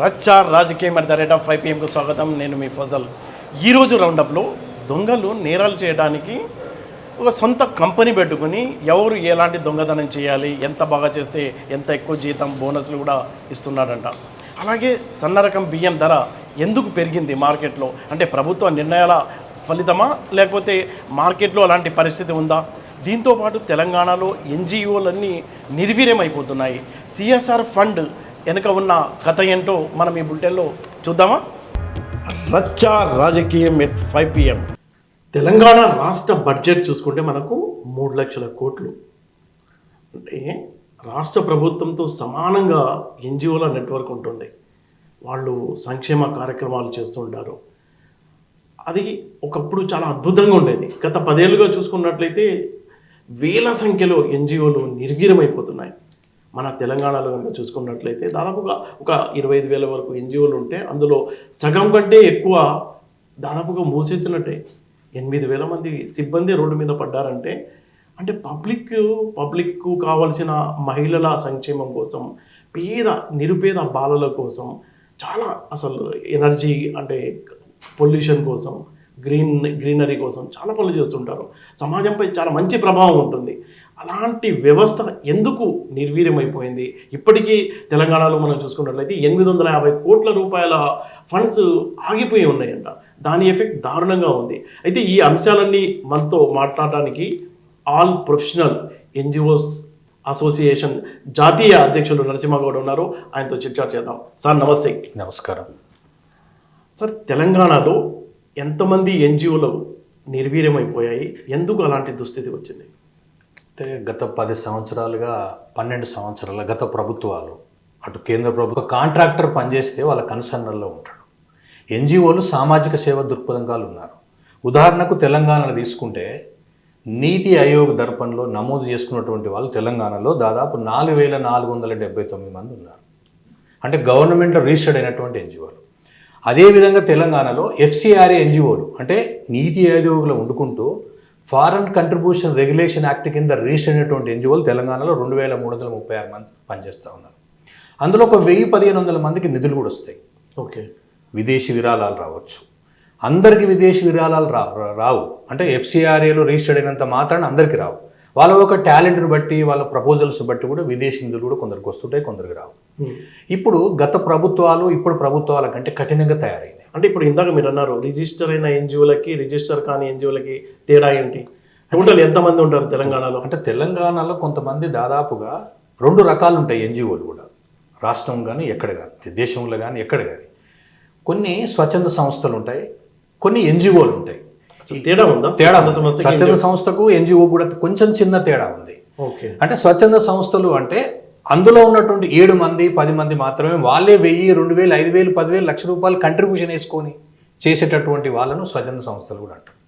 రచ్చా రాజకీయం at the rate of 5 PM స్వాగతం. నేను మీ ఫజల్. ఈరోజు రౌండప్లో దొంగలు నేరాలు చేయడానికి ఒక సొంత కంపెనీ పెట్టుకుని ఎవరు ఎలాంటి దొంగతనం చేయాలి, ఎంత బాగా చేస్తే ఎంత ఎక్కువ జీతం బోనస్లు కూడా ఇస్తున్నాడంట. అలాగే సన్న రకం బియ్యం ధర ఎందుకు పెరిగింది మార్కెట్లో, అంటే ప్రభుత్వ నిర్ణయాల ఫలితమా లేకపోతే మార్కెట్లో అలాంటి పరిస్థితి ఉందా? దీంతోపాటు తెలంగాణలో NGOలన్నీ నిర్వీర్యమైపోతున్నాయి. CSR ఫండ్ వెనుక ఉన్న కథ ఏంటో మనం ఈ బులెటిన్లో చూద్దామా? రచ్చా రాజకీయం ఎట్ 5 PM. తెలంగాణ రాష్ట్ర బడ్జెట్ చూసుకుంటే మనకు 3 లక్షల కోట్లు. అంటే రాష్ట్ర ప్రభుత్వంతో సమానంగా NGOల నెట్వర్క్ ఉంటుంది. వాళ్ళు సంక్షేమ కార్యక్రమాలు చేస్తుంటారు. అది ఒకప్పుడు చాలా అద్భుతంగా ఉండేది. గత 10 ఏళ్ళుగా చూసుకున్నట్లయితే వేల సంఖ్యలో NGOలు నిర్వీర్యమైపోతున్నాయి. మన తెలంగాణలో కనుక చూసుకున్నట్లయితే దాదాపుగా ఒక 25,000 వరకు NGOలు ఉంటే అందులో సగం కంటే ఎక్కువ దాదాపుగా మూసేసినట్టే. 8,000 మంది సిబ్బంది రోడ్డు మీద పడ్డారంటే అంటే పబ్లిక్ కావాల్సిన మహిళల సంక్షేమం కోసం, నిరుపేద బాలల కోసం, చాలా అసలు ఎనర్జీ అంటే పొల్యూషన్ కోసం, గ్రీనరీ కోసం చాలా పనులు చేస్తుంటారు. సమాజంపై చాలా మంచి ప్రభావం ఉంటుంది. అలాంటి వ్యవస్థ ఎందుకు నిర్వీర్యమైపోయింది? ఇప్పటికీ తెలంగాణలో మనం చూసుకున్నట్లయితే 850 కోట్ల రూపాయల ఫండ్స్ ఆగిపోయి ఉన్నాయంట. దాని ఎఫెక్ట్ దారుణంగా ఉంది. అయితే ఈ అంశాలన్నీ మనతో మాట్లాడటానికి ఆల్ ప్రొఫెషనల్ NGOస్ అసోసియేషన్ జాతీయ అధ్యక్షులు నరసింహగౌడ్ ఉన్నారు. ఆయనతో చర్చ చేద్దాం. సార్ నమస్తే. నమస్కారం సార్, తెలంగాణలో ఎంతమంది NGOలు నిర్వీర్యమైపోయాయి? ఎందుకు అలాంటి దుస్థితి వచ్చింది? అంటే గత 10 సంవత్సరాలుగా 12 సంవత్సరాల గత ప్రభుత్వాలు, అటు కేంద్ర ప్రభుత్వ కాంట్రాక్టర్ పనిచేస్తే వాళ్ళ కన్సర్నల్లో ఉంటాడు. NGOలు సామాజిక సేవ దృక్పథంగా ఉన్నారు. ఉదాహరణకు తెలంగాణలో తీసుకుంటే నీతి ఆయోగ్ దర్పణలో నమోదు చేసుకున్నటువంటి వాళ్ళు తెలంగాణలో దాదాపు 4,479 మంది ఉన్నారు. అంటే గవర్నమెంట్ రిజిస్టర్డ్ అయినటువంటి NGOలు. అదేవిధంగా తెలంగాణలో FCRA NGOలు అంటే నీతి ఆయోగ్లో వండుకుంటూ ఫారెన్ కంట్రిబ్యూషన్ రెగ్యులేషన్ యాక్ట్ కింద రిజిస్టర్ అయినటువంటి NGOలు తెలంగాణలో 2,336 మంది పనిచేస్తూ ఉన్నారు. అందులో ఒక 1,000-1,500 మందికి నిధులు కూడా వస్తాయి. ఓకే, విదేశీ విరాళాలు రావచ్చు. అందరికీ విదేశీ విరాళాలు రావు. అంటే FCRAలో రిజిస్టర్డ్ అయినంత మాత్రాన అందరికీ రావు. వాళ్ళ ఒక టాలెంట్ని బట్టి, వాళ్ళ ప్రపోజల్స్ బట్టి కూడా విదేశీ నిధులు కూడా కొందరికి వస్తుంటాయి, కొందరికి రావు. ఇప్పుడు గత ప్రభుత్వాలు ఇప్పుడు ప్రభుత్వాల కంటే కఠినంగా తయారైంది. అంటే ఇప్పుడు ఇందాక మీరు అన్నారు రిజిస్టర్ అయిన NGOలకి రిజిస్టర్ కాని NGOలకి తేడా ఏంటి? టోటల్ ఎంతమంది ఉంటారు తెలంగాణలో? అంటే తెలంగాణలో కొంతమంది దాదాపుగా 2 రకాలు ఉంటాయి NGOలు కూడా. రాష్ట్రం కానీ ఎక్కడ కానీ, దేశంలో కానీ ఎక్కడ కానీ. కొన్ని స్వచ్ఛంద సంస్థలు ఉంటాయి, కొన్ని NGOలు ఉంటాయి. తేడా ఉందా? స్వచ్ఛంద సంస్థకు NGO కూడా కొంచెం చిన్న తేడా ఉంది. ఓకే, అంటే స్వచ్ఛంద సంస్థలు అంటే అందులో ఉన్నటువంటి 7 మంది 10 మంది మాత్రమే వాళ్ళే 1,000, 2,000, 5,000, 10,000, లక్ష రూపాయలు కంట్రిబ్యూషన్ వేసుకొని చేసేటటువంటి వాళ్ళను స్వచ్ఛంద సంస్థలు కూడా అంటారు.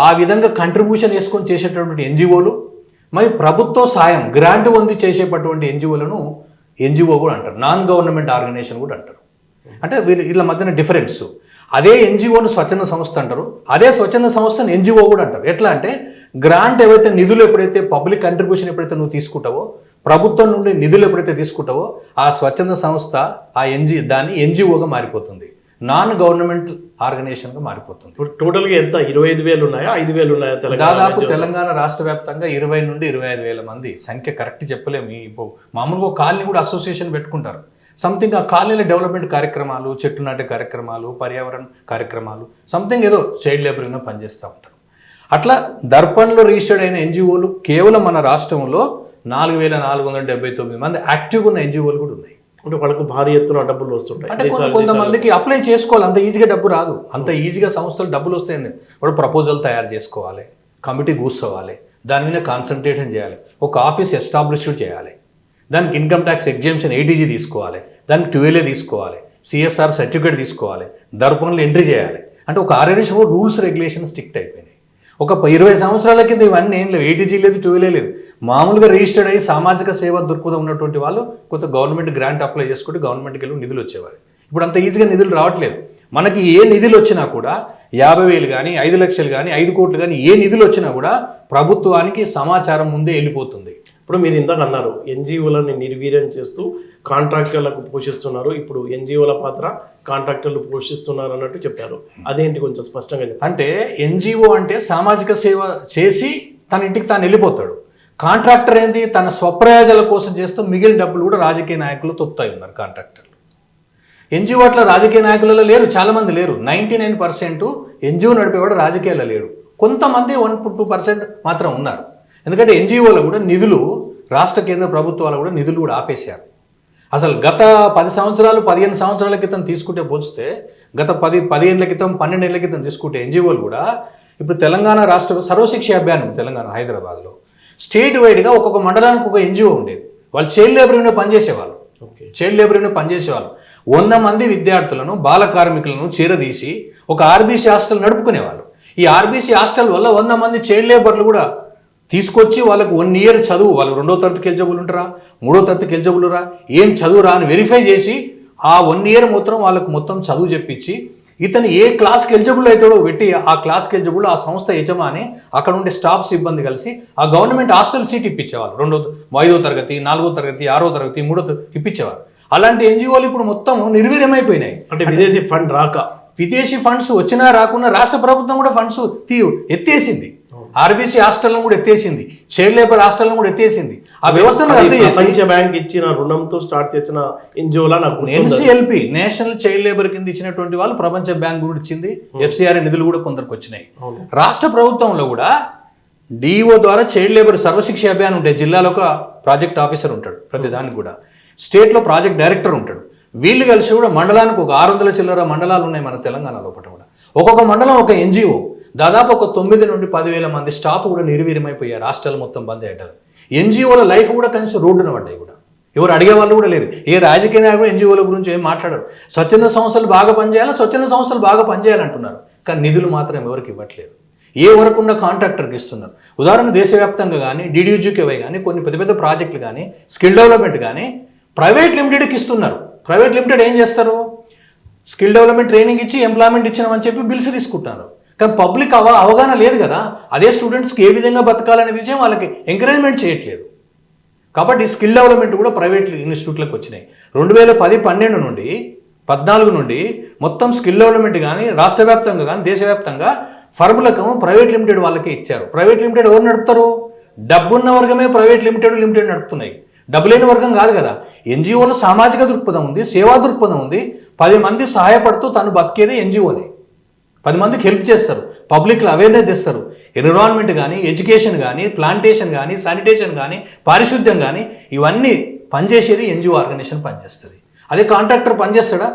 ఆ విధంగా కంట్రిబ్యూషన్ వేసుకొని చేసేటటువంటి NGOలు, మరి ప్రభుత్వ సాయం గ్రాంట్ పొంది చేసేటటువంటి NGOలను NGO కూడా అంటారు. నాన్ గవర్నమెంట్ ఆర్గనైజేషన్ కూడా అంటారు. అంటే వీళ్ళ మధ్యన డిఫరెన్స్. అదే NGOను స్వచ్ఛంద సంస్థ అంటారు, అదే స్వచ్ఛంద సంస్థను NGO కూడా అంటారు. ఎట్లా అంటే గ్రాంట్ ఏవైతే నిధులు ఎప్పుడైతే పబ్లిక్ కంట్రిబ్యూషన్ ఎప్పుడైతే నువ్వు తీసుకుంటావో, ప్రభుత్వం నుండి నిధులు ఎప్పుడైతే తీసుకుంటావో ఆ స్వచ్ఛంద సంస్థ దాన్ని NGOగా మారిపోతుంది, నాన్ గవర్నమెంట్ ఆర్గనైజేషన్గా మారిపోతుంది. ఇప్పుడు టోటల్గా ఎంత? 25,000 ఉన్నాయా, 5,000 ఉన్నాయా? దాదాపు తెలంగాణ రాష్ట్ర వ్యాప్తంగా 20 నుండి 25,000 మంది. సంఖ్య కరెక్ట్ చెప్పలేము. ఇప్పుడు మామూలుగా కాలనీ కూడా అసోసియేషన్ పెట్టుకుంటారు. సంథింగ్ ఆ కాలనీల డెవలప్మెంట్ కార్యక్రమాలు, చెట్టు నాటే కార్యక్రమాలు, పర్యావరణ కార్యక్రమాలు, సంథింగ్ ఏదో చైల్డ్ లేబర్గా పనిచేస్తూ ఉంటారు. అట్లా దర్పణలో రిజిస్టర్డ్ అయిన NGOలు కేవలం మన రాష్ట్రంలో 4,479 మంది యాక్టివ్గా ఉన్న NGOలు కూడా ఉన్నాయి. అంటే వాళ్ళకు భారీ ఎత్తున డబ్బులు వస్తుంటాయి. అంటే కొంతమందికి అప్లై చేసుకోవాలి, అంత ఈజీగా డబ్బు రాదు. అంత ఈజీగా సంస్థలు డబ్బులు వస్తాయండి. వాడు ప్రపోజల్ తయారు చేసుకోవాలి, కమిటీ కూర్చోవాలి, దాని మీద కాన్సన్ట్రేషన్ చేయాలి, ఒక ఆఫీస్ ఎస్టాబ్లిష్ చేయాలి, దానికి ఇన్కమ్ ట్యాక్స్ ఎగ్జామ్షన్ ATG తీసుకోవాలి, దానికి 12A తీసుకోవాలి, CSR సర్టిఫికేట్ తీసుకోవాలి, దర్పణలో ఎంట్రీ చేయాలి. అంటే ఒక ఆర్గనైజేషన్ రూల్స్ రెగ్యులేషన్ స్ట్రిక్ట్ అయిపోయినాయి. ఒక 20 సంవత్సరాల కింద ఇవన్నీ ఏం లేవు. ATG లేదు, 12A లేదు. మామూలుగా రిజిస్టర్డ్ అయ్యి సామాజిక సేవ దృక్పథం ఉన్నటువంటి వాళ్ళు కొంత గవర్నమెంట్ గ్రాంట్ అప్లై చేసుకుంటే గవర్నమెంట్కి వెళ్ళి నిధులు వచ్చేవారు. ఇప్పుడు అంత ఈజీగా నిధులు రావట్లేదు. మనకి ఏ నిధులు వచ్చినా కూడా 50,000 కానీ 5 లక్షలు కానీ 5 కోట్లు కానీ ఏ నిధులు వచ్చినా కూడా ప్రభుత్వానికి సమాచారం ముందే వెళ్ళిపోతుంది. ఇప్పుడు మీరు ఇందాక అన్నారు ఎన్జిఓలని నిర్వీర్యం చేస్తూ కాంట్రాక్టర్లకు పోషిస్తున్నారు, ఇప్పుడు ఎన్జిఓల పాత్ర కాంట్రాక్టర్లు పోషిస్తున్నారు అన్నట్టు చెప్పారు. అదేంటి కొంచెం స్పష్టంగా చెప్పారు. అంటే ఎన్జిఓ అంటే సామాజిక సేవ చేసి తన ఇంటికి తాను వెళ్ళిపోతాడు. కాంట్రాక్టర్ ఏంది, తన స్వప్రయోజనాల కోసం చేస్తూ మిగిలిన డబ్బులు కూడా రాజకీయ నాయకులు తొక్కుతాయి ఉన్నారు కాంట్రాక్టర్లు. ఎన్జిఓ అట్లా రాజకీయ నాయకులలో లేరు, చాలామంది లేరు. 99% ఎన్జిఓ నడిపేవాడు రాజకీయాల్లో లేరు. కొంతమంది 1-2% మాత్రం ఉన్నారు. ఎందుకంటే ఎన్జిఓలు కూడా నిధులు, రాష్ట్ర కేంద్ర ప్రభుత్వాలు కూడా నిధులు కూడా ఆపేశారు. అసలు గత 10 సంవత్సరాలు 15 సంవత్సరాల క్రితం తీసుకుంటే పోస్తే, గత 10 ఏళ్ల క్రితం 12 ఏళ్ల క్రితం తీసుకుంటే ఎన్జిఓలు కూడా ఇప్పుడు తెలంగాణ రాష్ట్ర సర్వశిక్ష అభియాన్ తెలంగాణ హైదరాబాద్లో స్టేట్ వైడ్గా ఒక్కొక్క మండలానికి ఒక ఎన్జిఓ ఉండేది. వాళ్ళు చైల్డ్ లేబర్ యూనియన్ పనిచేసేవాళ్ళు. చైల్డ్ లేబర్ యూనియన్ పనిచేసేవాళ్ళు 100 మంది విద్యార్థులను, బాల కార్మికులను చేరదీసి ఒక ఆర్బీసీ హాస్టల్ నడుపుకునేవాళ్ళు. ఈ ఆర్బీసీ హాస్టల్ వల్ల 100 మంది చైల్డ్ లేబర్లు కూడా తీసుకొచ్చి వాళ్ళకు 1 ఇయర్ చదువు, వాళ్ళు 2వ తరగతికి ఎలిజిబుల్ ఉంటారా, 3వ తరగతికి ఎలిజిబుల్ రా, ఏం చదువురా అని వెరిఫై చేసి ఆ 1 ఇయర్ మొత్తం వాళ్ళకు మొత్తం చదువు చెప్పించి ఇతను ఏ క్లాస్కి ఎలిజిబుల్ అవుతాడో పెట్టి ఆ క్లాస్కి ఎలిజిబుల్ ఆ సంస్థ యజమాని అక్కడ ఉండే స్టాఫ్ సిబ్బంది కలిసి ఆ గవర్నమెంట్ హాస్టల్ సీట్ ఇప్పించేవాళ్ళు. 5వ తరగతి, 4వ తరగతి, 6వ తరగతి, 3వ తరగతి ఇప్పించేవారు. అలాంటి ఎన్జిఓలు ఇప్పుడు మొత్తం నిర్వీర్యమైపోయినాయి. అంటే విదేశీ ఫండ్ రాక, విదేశీ ఫండ్స్ వచ్చినా రాకున్నా రాష్ట్ర ప్రభుత్వం కూడా ఫండ్స్ ఎత్తేసింది. ఆర్బీసీ హాస్టల్ను కూడా ఎత్తేసింది, చైల్డ్ లేబర్ హాస్టల్ను కూడా ఎత్తేసింది. ఆ వ్యవస్థను రద్దు చేసి ప్రపంచ బ్యాంక్ ఇచ్చిన రుణంతో స్టార్ట్ చేసిన ఎన్జిఓలా నాకు ఎన్సిఎల్పి నేషనల్ చైల్డ్ లేబర్ కింద ఇచ్చినటువంటి వాళ్ళు ప్రపంచ బ్యాంక్ కూడా ఇచ్చింది. ఎఫ్సిఆర్ నిధులు కూడా కొందరికి వచ్చినాయి. రాష్ట్ర ప్రభుత్వంలో కూడా డిఓ ద్వారా చైల్డ్ లేబర్ సర్వశిక్ష అభియాన్ ఉంటాయి. జిల్లాలో ఒక ప్రాజెక్ట్ ఆఫీసర్ ఉంటాడు, ప్రతి దానికి కూడా స్టేట్లో ప్రాజెక్ట్ డైరెక్టర్ ఉంటాడు. వీళ్ళు కలిసి కూడా మండలానికి ఒక 600 చిల్లర మండలాలు ఉన్నాయి మన తెలంగాణ లోపల కూడా. ఒక్కొక్క మండలం ఒక ఎన్జిఓ, దాదాపు ఒక 9 నుండి 10,000 మంది స్టాఫ్ కూడా నిర్వీర్యమైపోయారు. హాస్టల్ మొత్తం బంద్ అయ్యారు. ఎన్జిఓల లైఫ్ కూడా కనీసం రోడ్డున పడ్డాయి కూడా. ఎవరు అడిగే వాళ్ళు కూడా లేరు. ఏ రాజకీయ నాయకుడు ఎన్జిఓల గురించి ఏం మాట్లాడరు. స్వచ్ఛంద సంస్థలు బాగా పనిచేయాలి, స్వచ్ఛంద సంస్థలు బాగా పనిచేయాలంటున్నారు. కానీ నిధులు మాత్రం ఎవరికి ఇవ్వట్లేదు. ఏ వరకు ఉన్న కాంట్రాక్టర్కి ఇస్తున్నారు. ఉదాహరణ దేశవ్యాప్తంగా కానీ DDUGKY కానీ కొన్ని పెద్ద పెద్ద ప్రాజెక్టులు కానీ స్కిల్ డెవలప్మెంట్ కానీ ప్రైవేట్ లిమిటెడ్కి ఇస్తున్నారు. ప్రైవేట్ లిమిటెడ్ ఏం చేస్తారు, స్కిల్ డెవలప్మెంట్ ట్రైనింగ్ ఇచ్చి ఎంప్లాయ్మెంట్ ఇచ్చినామని చెప్పి బిల్స్ తీసుకుంటున్నారు. కానీ పబ్లిక్ అవగాహన లేదు కదా. అదే స్టూడెంట్స్కి ఏ విధంగా బతకాలనే విషయం వాళ్ళకి ఎంకరేజ్మెంట్ చేయట్లేదు. కాబట్టి స్కిల్ డెవలప్మెంట్ కూడా ప్రైవేట్ ఇన్స్టిట్యూట్లకు వచ్చినాయి. 2010-12 నుండి 14 నుండి మొత్తం స్కిల్ డెవలప్మెంట్ కానీ రాష్ట్ర వ్యాప్తంగా కానీ దేశవ్యాప్తంగా ఫర్ములకు ప్రైవేట్ లిమిటెడ్ వాళ్ళకే ఇచ్చారు. ప్రైవేట్ లిమిటెడ్ ఎవరు నడుపుతారు, డబ్బున్న వర్గమే ప్రైవేట్ లిమిటెడ్ నడుపుతున్నాయి. డబ్బు లేని వర్గం కాదు కదా. ఎన్జిఓలో సామాజిక దృక్పథం ఉంది, సేవా దృక్పథం ఉంది. 10 మంది సహాయపడుతూ తను బతికేదే ఎన్జిఓనే. 10 మందికి హెల్ప్ చేస్తారు, పబ్లిక్లో అవేర్నెస్ తెస్తారు. ఎన్విరాన్మెంట్ కానీ, ఎడ్యుకేషన్ కానీ, ప్లాంటేషన్ కానీ, శానిటేషన్ కానీ, పారిశుద్ధ్యం కానీ ఇవన్నీ పనిచేసేది ఎన్జిఓ ఆర్గనైజేషన్ పనిచేస్తుంది. అదే కాంట్రాక్టర్ పనిచేస్తాడా,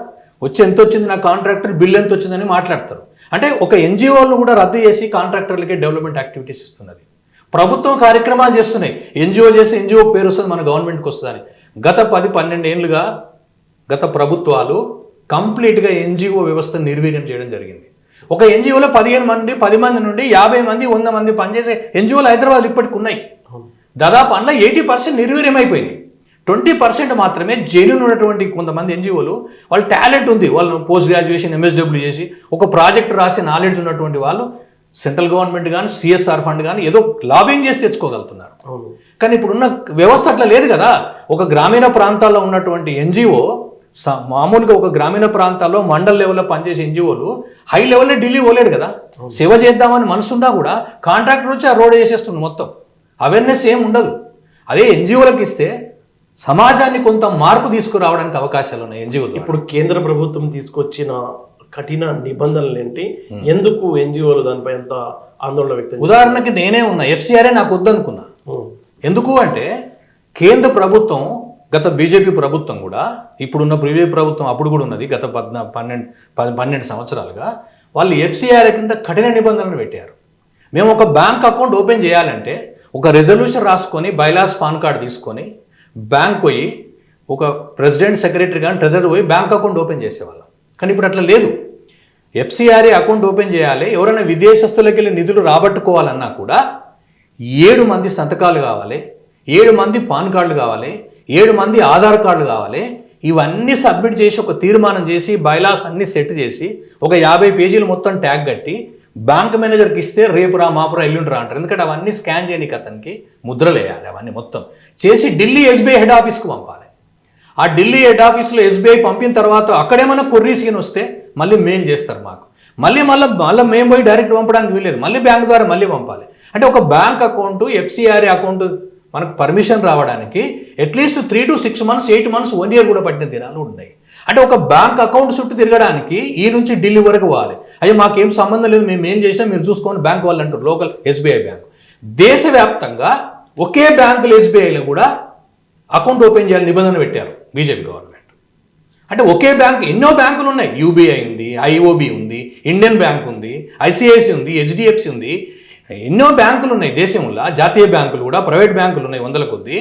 వచ్చి ఎంత వచ్చింది నా కాంట్రాక్టర్ బిల్ ఎంత వచ్చిందని మాట్లాడతారు. అంటే ఒక ఎన్జిఓలను కూడా రద్దు చేసి కాంట్రాక్టర్లకే డెవలప్మెంట్ యాక్టివిటీస్ ఇస్తున్నది. ప్రభుత్వం కార్యక్రమాలు చేస్తున్నాయి. ఎన్జిఓ చేసి ఎన్జిఓ పేరు వస్తుంది, మన గవర్నమెంట్కి వస్తుందని. గత 10-12 ఏళ్ళుగా గత ప్రభుత్వాలు కంప్లీట్గా ఎన్జిఓ వ్యవస్థను నిర్వీర్యం చేయడం జరిగింది. ఒక ఎన్జిఓలో 15 మంది 10 మంది నుండి 50 మంది 100 మంది పనిచేసే ఎన్జిఓలు హైదరాబాద్ ఇప్పటికి ఉన్నాయి. దాదాపు అందులో 80% నిర్వీర్యమైపోయినాయి. 20% మాత్రమే జైలు ఉన్నటువంటి కొంతమంది ఎన్జిఓలు, వాళ్ళ టాలెంట్ ఉంది, వాళ్ళు పోస్ట్ గ్రాడ్యుయేషన్ MSW చేసి ఒక ప్రాజెక్ట్ రాసి నాలెడ్జ్ ఉన్నటువంటి వాళ్ళు సెంట్రల్ గవర్నమెంట్ కానీ CSR ఫండ్ కానీ ఏదో లాబింగ్ చేసి తెచ్చుకోగలుగుతున్నారు. కానీ ఇప్పుడున్న వ్యవస్థ అట్లా లేదు కదా. ఒక గ్రామీణ ప్రాంతాల్లో ఉన్నటువంటి ఎన్జిఓ మామూలుగా ఒక గ్రామీణ ప్రాంతాల్లో మండల్ లెవెల్లో పనిచేసే ఎన్జిఓలు హై లెవెల్లో ఢిల్లీ పోలేడు కదా. సేవ చేద్దామని మనసున్నా కూడా కాంట్రాక్టర్ వచ్చి ఆ రోడ్ వేసేస్తుంది. మొత్తం అవేర్నెస్ ఏం ఉండదు. అదే ఎన్జిఓలకు ఇస్తే సమాజాన్ని కొంత మార్పు తీసుకురావడానికి అవకాశాలు ఉన్నాయి ఎన్జిఓలు. ఇప్పుడు కేంద్ర ప్రభుత్వం తీసుకొచ్చిన కఠిన నిబంధనలు ఏంటి, ఎందుకు ఎన్జిఓలు దానిపై ఎంత ఆందోళన వ్యక్తం? ఉదాహరణకి నేనే ఉన్నా, FCRA నాకు వద్దనుకున్నా. ఎందుకు అంటే కేంద్ర ప్రభుత్వం గత బీజేపీ ప్రభుత్వం కూడా, ఇప్పుడున్న ప్రీవియస్ ప్రభుత్వం అప్పుడు కూడా ఉన్నది, గత 12 సంవత్సరాలుగా వాళ్ళు FCRA కింద కఠిన నిబంధనలు పెట్టారు. మేము ఒక బ్యాంక్ అకౌంట్ ఓపెన్ చేయాలంటే ఒక రెజల్యూషన్ రాసుకొని బైలాస్ పాన్ కార్డ్ తీసుకొని బ్యాంక్ పోయి ఒక ప్రెసిడెంట్ సెక్రటరీ కానీ ట్రెజరర్ పోయి బ్యాంక్ అకౌంట్ ఓపెన్ చేసేవాళ్ళం. కానీ ఇప్పుడు అట్లా లేదు. FCRA అకౌంట్ ఓపెన్ చేయాలి, ఎవరైనా విదేశస్తులకి వెళ్ళి నిధులు రాబట్టుకోవాలన్నా కూడా 7 మంది సంతకాలు కావాలి, 7 మంది పాన్ కార్డులు కావాలి, 7 మంది ఆధార్ కార్డులు కావాలి. ఇవన్నీ సబ్మిట్ చేసి ఒక తీర్మానం చేసి బైలాస్ అన్ని సెట్ చేసి ఒక 50 పేజీలు మొత్తం ట్యాగ్ కట్టి బ్యాంక్ మేనేజర్కి ఇస్తే రేపు రా మాపురా ఎల్లుండి రా అంటారు. ఎందుకంటే అవన్నీ స్కాన్ చేయడానికి అతనికి ముద్రలు వేయాలి. అవన్నీ మొత్తం చేసి ఢిల్లీ ఎస్బీఐ హెడ్ ఆఫీస్కి పంపాలి. ఆ ఢిల్లీ హెడ్ ఆఫీస్లో ఎస్బీఐ పంపిన తర్వాత అక్కడేమన్నా కొర్రీసీన్ వస్తే మళ్ళీ మెయిల్ చేస్తారు మాకు. మళ్ళీ మేము పోయి డైరెక్ట్ పంపడానికి వీలేదు. మళ్ళీ బ్యాంక్ ద్వారా మళ్ళీ పంపాలి. అంటే ఒక బ్యాంక్ అకౌంట్ ఎఫ్సిఆర్ఏ అకౌంట్ మనకు పర్మిషన్ రావడానికి at least 3 to 6 months 8 months 1 year కూడా పట్టిన దినాలు ఉన్నాయి. అంటే ఒక బ్యాంక్ అకౌంట్ చుట్టూ తిరగడానికి ఈ నుంచి ఢిల్లీ వరకు పోవాలి. అయ్యో మాకేం సంబంధం లేదు, మేము ఏం చేసినా మీరు చూసుకోండి బ్యాంక్ వాళ్ళు అంటారు. లోకల్ ఎస్బీఐ బ్యాంక్ దేశవ్యాప్తంగా ఒకే బ్యాంకులు ఎస్బీఐలో కూడా అకౌంట్ ఓపెన్ చేయాలని నిబంధన పెట్టారు బీజేపీ గవర్నమెంట్. అంటే ఒకే బ్యాంక్ ఎన్నో బ్యాంకులు ఉన్నాయి. యూబీఐ ఉంది, ఐఓబి ఉంది, ఇండియన్ బ్యాంక్ ఉంది, ఐసిఐసి ఉంది, హెచ్డిఎఫ్సి ఉంది, ఎన్నో బ్యాంకులు ఉన్నాయి దేశంలో. జాతీయ బ్యాంకులు కూడా ప్రైవేట్ బ్యాంకులు ఉన్నాయి వందల కొద్ది.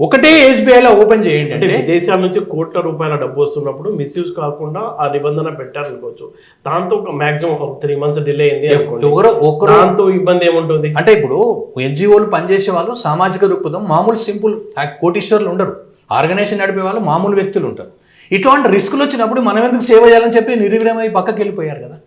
ఒకటే ఎస్బీఐలో ఓపెన్ చేయండి అంటే విదేశాల నుంచి కోట్ల రూపాయల డబ్బు వస్తున్నప్పుడు మిస్యూజ్ కాకుండా ఆ నిబంధన పెట్టారనుకోవచ్చు. దాంతో మాక్సిమం 3 months డిలే అయింది అనుకోండి, దాంతో ఇబ్బంది ఏముంటుంది అంటే ఇప్పుడు ఎన్జిఓలు పనిచేసే వాళ్ళు సామాజిక దృక్పథం మామూలు సింపుల్ కోటీశ్వర్లు ఉండరు. ఆర్గనైజేషన్ నడిపే వాళ్ళు మామూలు వ్యక్తులు ఉంటారు. ఇటువంటి రిస్కులు వచ్చినప్పుడు మనం ఎందుకు సేవ చేయాలని చెప్పి నిర్విఘ్నమై పక్కకి వెళ్ళిపోయారు కదా.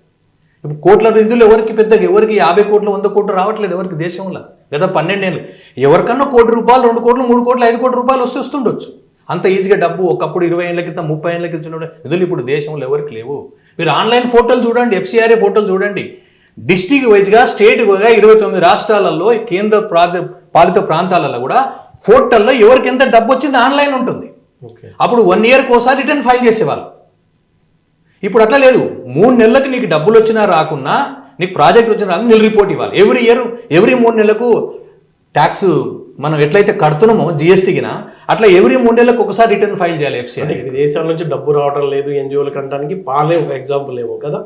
ఇప్పుడు కోట్ల నిధులు ఎవరికి 50 కోట్లు 100 కోట్లు రావట్లేదు ఎవరికి దేశంలో. గత 12 ఏళ్ళు ఎవరికన్నా ₹1 కోటి 2 కోట్లు 3 కోట్లు 5 కోట్ల రూపాయలు వస్తుండొచ్చు. అంత ఈజీగా డబ్బు ఒకప్పుడు 20 ఏళ్ల క్రితం 30 ఏళ్ల క్రితం నిధులు ఇప్పుడు దేశంలో ఎవరికి లేవు. మీరు ఆన్లైన్ పోర్టల్ చూడండి, ఎఫ్సిఆర్ఏ పోర్టల్ చూడండి. డిస్ట్రిక్ట్ వైజ్గా స్టేట్ వైజ్గా 29 రాష్ట్రాలలో కేంద్ర పాలిత ప్రాంతాలలో కూడా పోర్టల్లో ఎవరికి ఎంత డబ్బు వచ్చింది ఆన్లైన్ ఉంటుంది. అప్పుడు 1 yearకి ఒకసారి రిటర్న్ ఫైల్ చేసేవాళ్ళు. ఇప్పుడు అట్లా లేదు. 3 నెలలకు నీకు డబ్బులు వచ్చినా రాకున్నా, నీకు ప్రాజెక్ట్ వచ్చినా రాకుండా నీళ్ళు రిపోర్ట్ ఇవ్వాలి. ఎవ్రీ 3 నెలలకు ట్యాక్స్ మనం ఎట్లయితే కడుతున్నామో జిఎస్టీకినా అట్లా ఎవ్రీ 3 నెలలకు ఒకసారి రిటర్న్ ఫైల్ చేయాలి ఎఫ్సిఐ. విదేశాల నుంచి డబ్బు రావడం లేదు ఎన్జిఓలకు అనడానికి పాలే ఒక ఎగ్జాంపుల్ ఏమో కదా.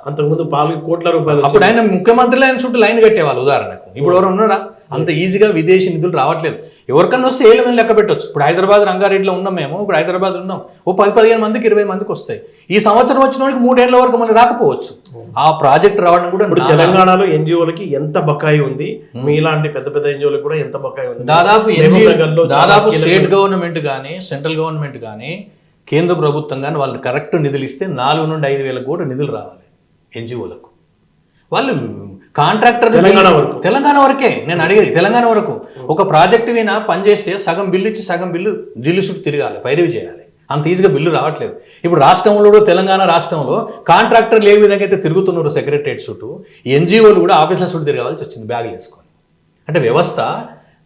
అంతకుముందు పాలకి కోట్ల రూపాయలు. అప్పుడు ఆయన ముఖ్యమంత్రులు ఆయన చుట్టూ లైన్ కట్టేవాళ్ళు ఉదాహరణకు. ఇప్పుడు ఎవరు ఉన్నారా? అంత ఈజీగా విదేశీ నిధులు రావట్లేదు. ఎవరికన్నా వస్తే 7 మంది లెక్క పెట్టవచ్చు. ఇప్పుడు హైదరాబాద్ రంగారెడ్డిలో ఉన్నాం మేము, ఇప్పుడు హైదరాబాద్ ఉన్నాం, ఓ 10-15 మందికి 20 మందికి వస్తాయి. ఈ సంవత్సరం వచ్చిన వాడికి 3 ఏళ్ల వరకు మనకి రాకపోవచ్చు. ఆ ప్రాజెక్ట్ రావడం కూడా. ఇప్పుడు తెలంగాణలో ఎన్జిఓలకి ఎంత బకాయి ఉంది, మీలాంటి పెద్ద పెద్ద ఎన్జిఓలకు కూడా ఎంత బకాయి ఉంది? దాదాపు స్టేట్ గవర్నమెంట్ కానీ సెంట్రల్ గవర్నమెంట్ కానీ కేంద్ర ప్రభుత్వం కానీ వాళ్ళు కరెక్ట్ నిధులు ఇస్తే 4 నుండి 5 వేల కోట్ల నిధులు రావాలి ఎన్జిఓలకు. వాళ్ళు కాంట్రాక్టర్ తెలంగాణ వరకే నేను అడిగేది, తెలంగాణ వరకు. ఒక ప్రాజెక్టు వినా పనిచేస్తే సగం బిల్లు ఇచ్చి సగం బిల్లు ఢిల్లీ చుట్టూ తిరగాలి, పైరవి చేయాలి. అంత ఈజీగా బిల్లు రావట్లేదు. ఇప్పుడు రాష్ట్రంలో తెలంగాణ రాష్ట్రంలో కాంట్రాక్టర్లు ఏ విధంగా అయితే తిరుగుతున్నారు సెక్రటరేట్ చుట్టూ, ఎన్జిఓలు కూడా ఆఫీసుల చుట్టూ తిరగాల్సి వచ్చింది బ్యాగులు వేసుకొని. అంటే వ్యవస్థ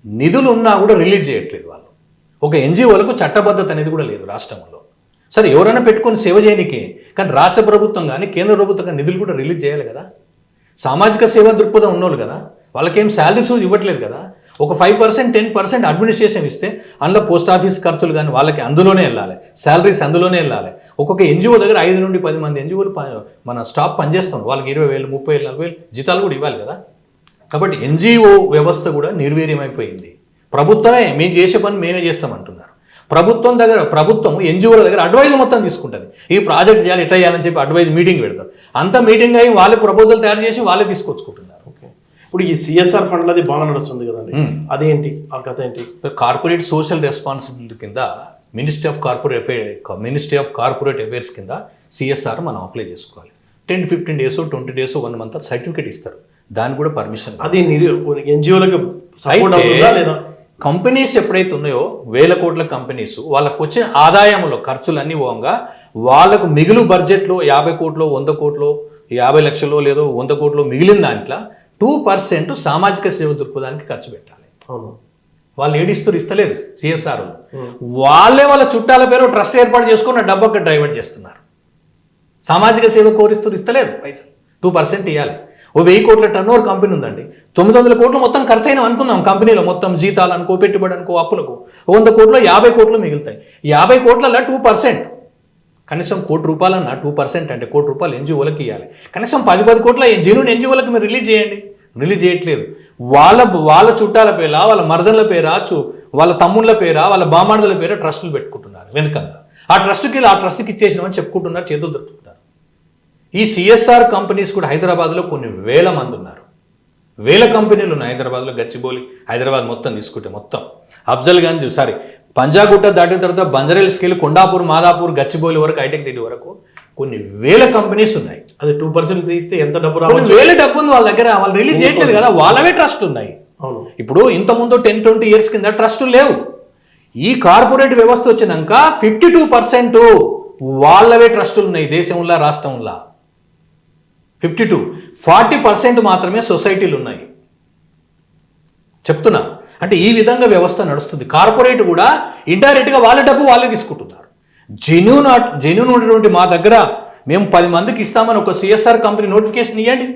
నిధులు ఉన్నా కూడా రిలీజ్ చేయట్లేదు వాళ్ళు. ఒక ఎన్జిఓలకు చట్టబద్ధత అనేది కూడా లేదు రాష్ట్రంలో. సరే ఎవరైనా పెట్టుకొని సేవ చేయడానికి, కానీ రాష్ట్ర ప్రభుత్వం కానీ కేంద్ర ప్రభుత్వం కానీ నిధులు కూడా రిలీజ్ చేయాలి కదా. సామాజిక సేవా దృక్పథం ఉన్నోళ్ళు కదా, వాళ్ళకేం శాలరీ చూసి ఇవ్వట్లేదు కదా. ఒక 5% 10% అడ్మినిస్ట్రేషన్ ఇస్తే అందులో పోస్ట్ ఆఫీస్ ఖర్చులు కానీ వాళ్ళకి అందులోనే వెళ్ళాలి, శాలరీస్ అందులోనే వెళ్ళాలి. ఒక్కొక్క ఎన్జిఓ దగ్గర 5 నుండి 10 మంది ఎన్జిఓలు మన స్టాఫ్ పనిచేస్తాం, వాళ్ళకి 20,000 30,000 40,000 జీతాలు కూడా ఇవ్వాలి కదా. కాబట్టి ఎన్జిఓ వ్యవస్థ కూడా నిర్వీర్యమైపోయింది. ప్రభుత్వమే మేము చేసే పని మేమే చేస్తామంటున్నారు. ప్రభుత్వం ఎన్జిఓల దగ్గర అడ్వైజ్ మొత్తం తీసుకుంటుంది. ఈ ప్రాజెక్ట్ చేయాలి ఎట్లా చేయాలని చెప్పి అడ్వైజ్ మీటింగ్ పెడతారు. అంత మీటింగ్ అయ్యి వాళ్ళే ప్రపోజల్ తయారు చేసి వాళ్ళే తీసుకొచ్చుకుంటున్నారు. ఇప్పుడు ఈ సిఎస్ఆర్ ఫండ్ అది బాగా నడుస్తుంది కదండి, అదేంటి ఆ కథ ఏంటి? కార్పొరేట్ సోషల్ రెస్పాన్సిబిలిటీ కింద మినిస్ట్రీ ఆఫ్ కార్పొరేట్ అఫైర్స్ కింద సిఎస్ఆర్ మనం అప్లై చేసుకోవాలి. 10-15 days 20 days 1 month సర్టిఫికేట్ ఇస్తారు. దానికి కూడా పర్మిషన్. అది ఎన్జిఓలకు సపోర్ట్ అవుతుందా లేదా? కంపెనీస్ ఎప్పుడైతే ఉన్నాయో 1000 కోట్ల కంపెనీస్, వాళ్ళకు వచ్చిన ఆదాయంలో ఖర్చులన్నీ పోగా వాళ్ళకు మిగులు బడ్జెట్లో 50 కోట్లు 100 కోట్లు 50 లక్షలు లేదో 100 కోట్లు మిగిలిన దాంట్లో 2% సామాజిక సేవ దృక్పథానికి ఖర్చు పెట్టాలి. అవును, వాళ్ళు ఇస్తలేరు సిఎస్ఆర్. వాళ్ళే వాళ్ళ చుట్టాల పేరు ట్రస్ట్ ఏర్పాటు చేసుకుని డబ్బు అక్కడ డైవర్ట్ చేస్తున్నారు. సామాజిక సేవ ఇస్తలేరు పైసలు. 2% ఇవ్వాలి. ఓ 1000 కోట్ల టర్నోవర్ కంపెనీ ఉందండి, 900 కోట్లు మొత్తం ఖర్చు అయినా అనుకుందాం. కంపెనీలో మొత్తం జీతాలు అనుకో, పెట్టుబడి అనుకో, అప్పులకు 100 కోట్లు 50 కోట్లు మిగులుతాయి. 50 కోట్లలో 2%, కనీసం ₹1,00,00,000 అన్న 2% అంటే ₹1,00,00,000 ఎన్జిఓలకు ఇవ్వాలి. కనీసం 10 కోట్ల జెన్యూన్ ఎన్జిఓలకు మీరు రిలీజ్ చేయండి. రిలీజ్ చేయట్లేదు. వాళ్ళ చుట్టాల పేరా, వాళ్ళ మరదల పేరా, వాళ్ళ తమ్ముళ్ళ పేరా, వాళ్ళ బామార్దల పేరా ట్రస్టులు పెట్టుకుంటున్నారు వెనుకంగా. ఆ ట్రస్ట్కి ఇచ్చేసినామని చెప్పుకుంటున్నారు, చేతులు దొరుకుతున్నారు. ఈ సిఎస్ఆర్ కంపెనీస్ కూడా హైదరాబాద్లో కొన్ని 1000 మంది ఉన్నారు. 1000 కంపెనీలు ఉన్నాయి హైదరాబాద్లో. గచ్చిబౌలి హైదరాబాద్ మొత్తం తీసుకుంటే మొత్తం పంజాగుట్ట దాటిన తర్వాత బంజారాహిల్స్కి వెళ్ళి కొండాపూర్, మాదాపూర్, గచ్చిబౌలి వరకు, హైటెక్ సిటీ వరకు కొన్ని వేల కంపెనీస్ ఉన్నాయి. అది 2% తీస్తే ఎంత డబ్బు కొన్ని రావచ్చు? వేల డబ్బు ఉంది వాళ్ళ దగ్గర, వాళ్ళు రిలీజ్ చేయట్లేదు కదా, వాళ్ళవే ట్రస్ట్ ఉన్నాయి. అవును. ఇప్పుడు ఇంతకుముందు 10-20 ఇయర్స్ కింద ట్రస్టులు లేవు. ఈ కార్పొరేట్ వ్యవస్థ వచ్చినాక 52% వాళ్ళవే ట్రస్టులు ఉన్నాయి దేశంలో, రాష్ట్రంలో. 52, 40% మాత్రమే సొసైటీలు ఉన్నాయి. చెప్తున్నా అంటే ఈ విధంగా వ్యవస్థ నడుస్తుంది. కార్పొరేట్ కూడా ఇండైరెక్ట్గా వాళ్ళ డబ్బు వాళ్ళే తీసుకుంటున్నారు. జెన్యూన్ ఉన్నటువంటి మా దగ్గర మేము 10 మందికి ఇస్తామని ఒక సిఎస్ఆర్ కంపెనీ నోటిఫికేషన్ ఇవ్వండి,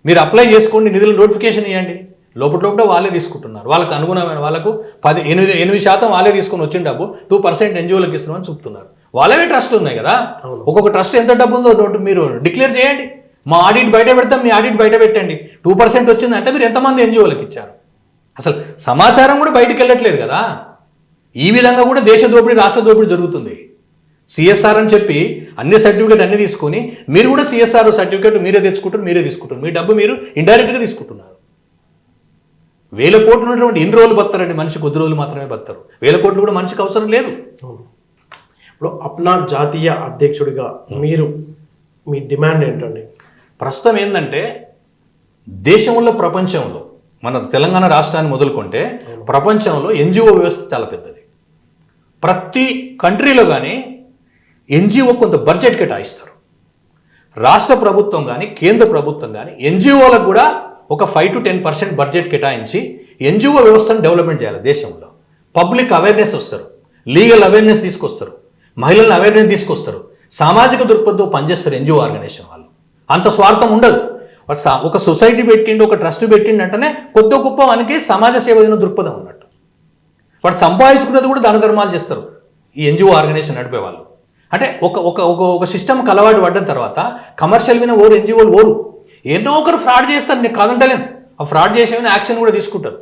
మీరు అప్లై చేసుకోండి, నిధుల నోటిఫికేషన్ ఇవ్వండి, లోపల వాళ్ళే తీసుకుంటున్నారు. వాళ్ళకి అనుగుణమైన వాళ్ళకు 8% వాళ్ళే తీసుకొని వచ్చిన డబ్బు 2% ఎన్జిఓలకు ఇస్తున్నామని చెప్తున్నారు. వాళ్ళవే ట్రస్ట్ ఉన్నాయి కదా. ఒక్కొక్క ట్రస్ట్ ఎంత డబ్బు ఉందో మీరు డిక్లేర్ చేయండి. మా ఆడిట్ బయట పెడతాం, మీ ఆడిట్ బయట పెట్టండి. 2% వచ్చిందంటే మీరు ఎంతమంది ఎన్జిఓలకు ఇచ్చారు? అసలు సమాచారం కూడా బయటకు వెళ్ళట్లేదు కదా. ఈ విధంగా కూడా దేశ దోపిడీ, రాష్ట్ర దోపిడీ జరుగుతుంది. సిఎస్ఆర్ అని చెప్పి అన్ని సర్టిఫికేట్ అన్ని తీసుకొని మీరు కూడా సిఎస్ఆర్ సర్టిఫికేట్ మీరే తెచ్చుకుంటారు, మీరే తీసుకుంటారు. మీ డబ్బు మీరు ఇండైరెక్ట్గా తీసుకుంటున్నారు. 1000 కోట్లు ఉన్నటువంటి ఎన్ని రోజులు బతారండి? మనిషి కొద్ది రోజులు మాత్రమే బతారు. 1000 కోట్లు కూడా మనిషికి అవసరం లేదు. ఇప్పుడు అప్నా జాతీయ అధ్యక్షుడిగా మీరు మీ డిమాండ్ ఏంటండి? ప్రస్తుతం ఏంటంటే దేశంలో, ప్రపంచంలో, మన తెలంగాణ రాష్ట్రాన్ని మొదలుకుంటే ప్రపంచంలో ఎన్జిఓ వ్యవస్థ చాలా పెద్దది. ప్రతి కంట్రీలో కానీ ఎన్జిఓ కొంత బడ్జెట్ కేటాయిస్తారు. రాష్ట్ర ప్రభుత్వం కానీ కేంద్ర ప్రభుత్వం కానీ ఎన్జిఓలకు కూడా ఒక 5-10% బడ్జెట్ కేటాయించి ఎన్జిఓ వ్యవస్థను డెవలప్మెంట్ చేయాలి. దేశంలో పబ్లిక్ అవేర్నెస్ వస్తారు, లీగల్ అవేర్నెస్ తీసుకొస్తారు, మహిళలను అవేర్నెస్ తీసుకొస్తారు, సామాజిక దృక్పథంతో పనిచేస్తారు ఎన్జిఓ ఆర్గనైజేషన్ వాళ్ళు. అంత స్వార్థం ఉండదు. ఒక సొసైటీ పెట్టిండు, ఒక ట్రస్ట్ పెట్టిండు అంటేనే కొద్ది గొప్ప మనకి సమాజ సేవ దృక్పథం ఉన్నట్టు. వాడు సంపాదించుకున్నది కూడా దాన ధర్మాలు చేస్తారు ఈ ఎన్జిఓ ఆర్గనైజేషన్ నడిపే వాళ్ళు. అంటే ఒక సిస్టమ్కి అలవాటు పడ్డ తర్వాత కమర్షియల్ విన ఓరు, ఎన్జిఓలు ఓరు, ఎన్నో ఒకరు ఫ్రాడ్ చేస్తారు. నేను కాదంటలేను, ఆ ఫ్రాడ్ చేసేమైనా యాక్షన్ కూడా తీసుకుంటారు.